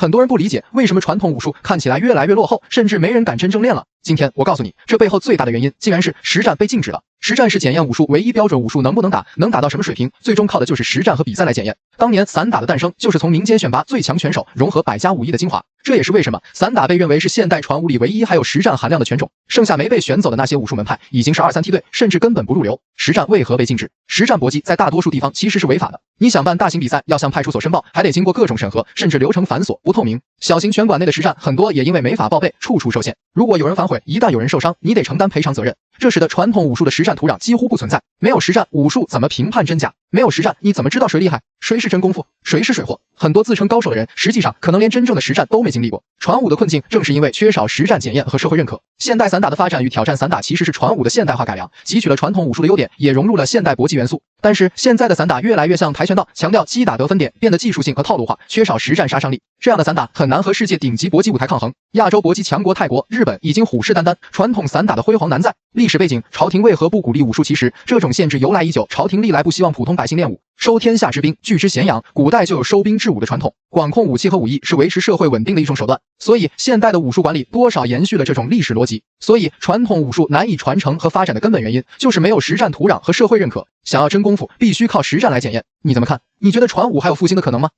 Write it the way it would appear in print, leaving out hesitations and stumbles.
很多人不理解为什么传统武术看起来越来越落后，甚至没人敢真正练了。今天我告诉你，这背后最大的原因竟然是实战被禁止了。实战是检验武术唯一标准，武术能不能打，能打到什么水平，最终靠的就是实战和比赛来检验。当年散打的诞生，就是从民间选拔最强拳手，融合百家武艺的精华。这也是为什么散打被认为是现代传武里唯一还有实战含量的拳种。剩下没被选走的那些武术门派，已经是2、3梯队，甚至根本不入流。实战为何被禁止？实战搏击在大多数地方其实是违法的。你想办大型比赛，要向派出所申报，还得经过各种审核，甚至流程繁琐不透明。小型拳馆内的实战，很多也因为没法报备，处处受限。如果有人反悔，一旦有人受伤，你得承担赔偿责任。这使得传统武术的实战土壤几乎不存在。没有实战，武术怎么评判真假？没有实战，你怎么知道谁厉害，谁是真功夫，谁是水货？很多自称高手的人，实际上可能连真正的实战都没经历过。传武的困境正是因为缺少实战检验和社会认可。现代散打的发展与挑战散打其实是传武的现代化改良，汲取了传统武术的优点，也融入了现代搏击元素。但是现在的散打越来越像跆拳道，强调击打得分点，变得技术性和套路化，缺少实战杀伤力。这样的散打很难和世界顶级搏击舞台抗衡。亚洲搏击强国泰国、日本已经虎视眈眈，传统散打的辉煌难在。历史背景，朝廷为何不鼓励武术？其实这种限制由来已久，朝廷历来不希望普通百姓练武，收天下之兵，拒之咸阳。古代就有收兵制武的传统，管控武器和武艺是维持社会稳定的一种手段。所以现代的武术管理多少延续了这种历史逻辑。所以传统武术难以传承和发展的根本原因，就是没有实战土壤和社会认可。想要真功夫，必须靠实战来检验。你怎么看？你觉得传武还有复兴的可能吗？